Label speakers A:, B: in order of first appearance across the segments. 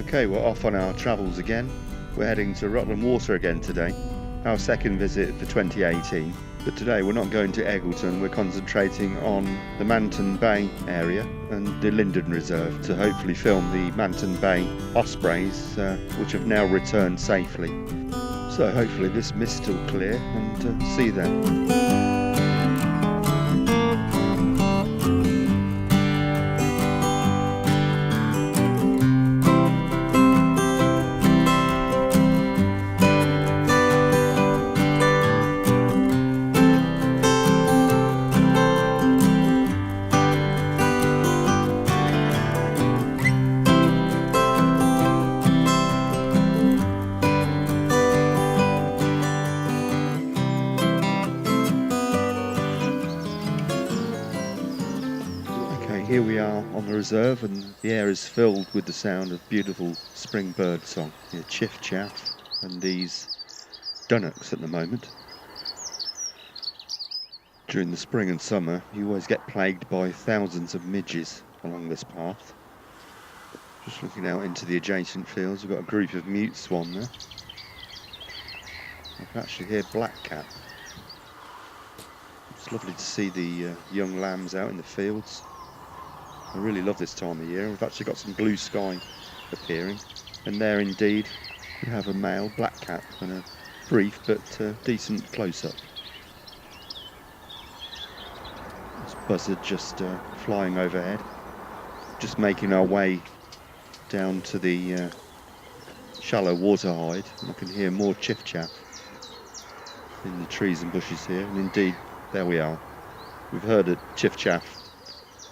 A: Okay, we're off on our travels again. We're heading to Rutland Water again today, our second visit for 2018. But today we're not going to Eggleton, we're concentrating on the Manton Bay area and the Lyndon Reserve to hopefully film the Manton Bay Ospreys, which have now returned safely. So hopefully this mist will clear and see you then. Here we are on the reserve, and the air is filled with the sound of beautiful spring bird song. Chiff chaff and these dunnocks at the moment. During the spring and summer you always get plagued by thousands of midges along this path. Just looking out into the adjacent fields, we've got a group of mute swan there. I can actually hear blackcap. It's lovely to see the young lambs out in the fields. I really love this time of year. We've actually got some blue sky appearing, and there indeed we have a male blackcap and a brief but decent close-up. This buzzard just flying overhead, just making our way down to the shallow water hide. I can hear more chiff chaff in the trees and bushes here, and indeed there we are. We've heard a chiff chaff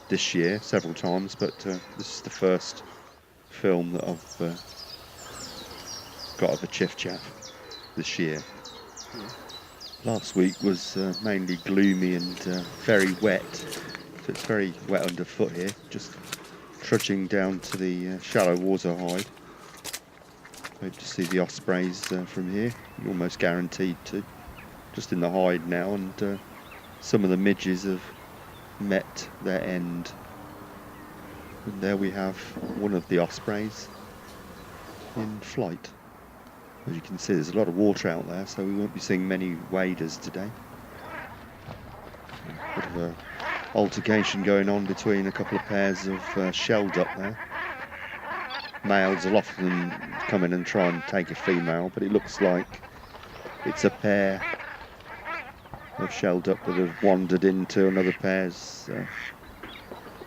A: this year several times, but this is the first film that I've got of a chiff chaff this year. Last week was mainly gloomy and very wet, so it's very wet underfoot here, just trudging down to the shallow water hide. Hope to see the ospreys from here, you're almost guaranteed to. Just in the hide now, and some of the midges have met their end, and there we have one of the ospreys in flight. As you can see, there's a lot of water out there, so we won't be seeing many waders today. A bit of a altercation going on between a couple of pairs of shelled up there. Males will often come in and try and take a female, but it looks like it's a pair of shelled up that have wandered into another pair's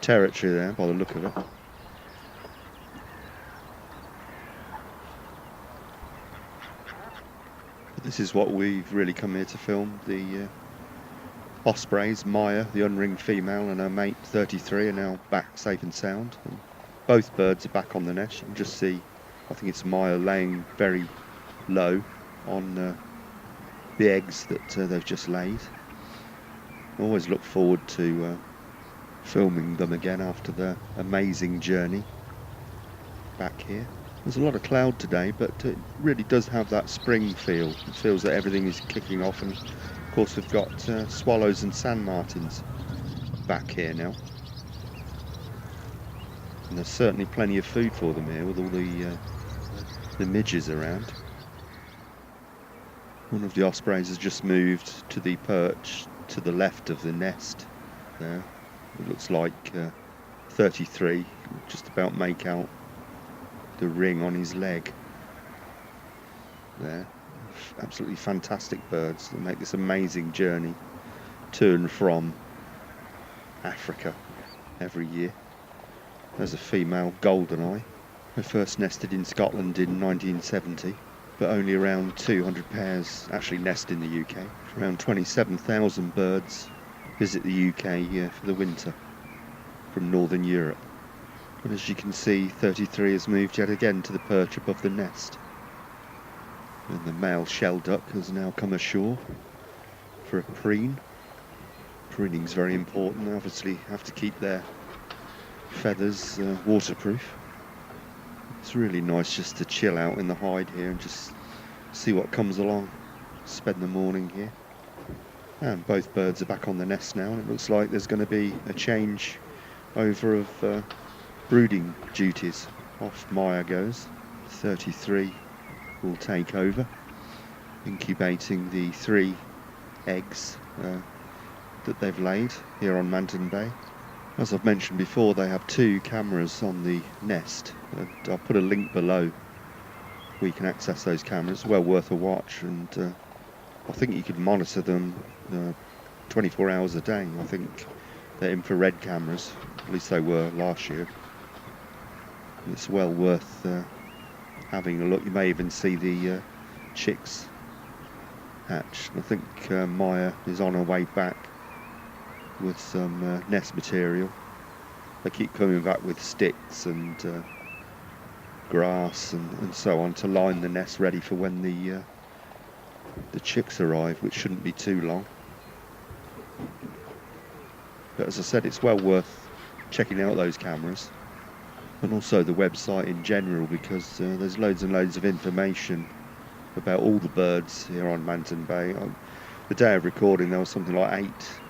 A: territory there, by the look of it. But this is what we've really come here to film. The ospreys, Maya, the unringed female, and her mate 33 are now back safe and sound. And both birds are back on the nest. You can just see, I think it's Maya laying very low on the eggs that they've just laid. I always look forward to filming them again after their amazing journey back here. There's a lot of cloud today, but it really does have that spring feel. It feels that everything is kicking off, and of course we've got swallows and sand martins back here now. And there's certainly plenty of food for them here with all the midges around. One of the ospreys has just moved to the perch to the left of the nest there. It looks like 33, just about make out the ring on his leg there. Absolutely fantastic birds that make this amazing journey to and from Africa every year. There's a female goldeneye. They first nested in Scotland in 1970. But only around 200 pairs actually nest in the UK. Around 27,000 birds visit the UK for the winter from Northern Europe. And as you can see, 33 has moved yet again to the perch above the nest. And the male shell duck has now come ashore for a preen. Preening is very important. They obviously have to keep their feathers waterproof. It's really nice just to chill out in the hide here and just see what comes along. Spend the morning here. And both birds are back on the nest now, and it looks like there's going to be a change over of brooding duties Off Maya goes. 33 will take over, incubating the 3 eggs that they've laid here on Manton Bay. As I've mentioned before, they have 2 cameras on the nest, and I'll put a link below where you can access those cameras. Well worth a watch, and I think you could monitor them 24 hours a day. I think they're infrared cameras, at least they were last year. It's well worth having a look. You may even see the chicks hatch. I think Maya is on her way back with some nest material. They keep coming back with sticks and grass and so on to line the nest ready for when the chicks arrive, which shouldn't be too long. But as I said, it's well worth checking out those cameras, and also the website in general, because there's loads and loads of information about all the birds here on Manton Bay. The day of recording there was something like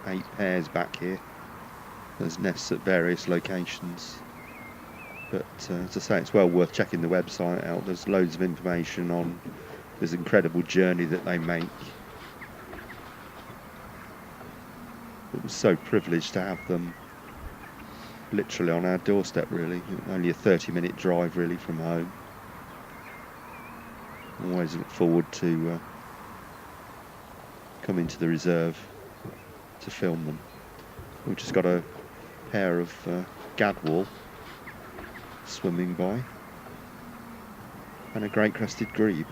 A: eight pairs back here. There's nests at various locations, but as I say, it's well worth checking the website out. There's loads of information on this incredible journey that they make. It was so privileged to have them literally on our doorstep, really. Only a 30-minute drive really from home. Always look forward to coming to the reserve to film them. We've just got a pair of gadwall swimming by, and a great crested grebe.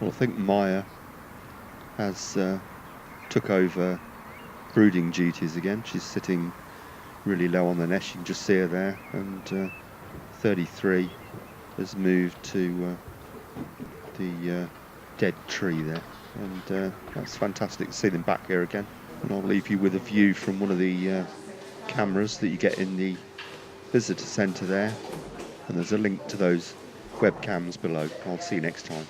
A: Well, I think Maya has took over brooding duties again. She's sitting really low on the nest. You can just see her there, and 33 has moved to the dead tree there, and that's fantastic to see them back here again. And I'll leave you with a view from one of the cameras that you get in the visitor centre there, and there's a link to those webcams below. I'll see you next time.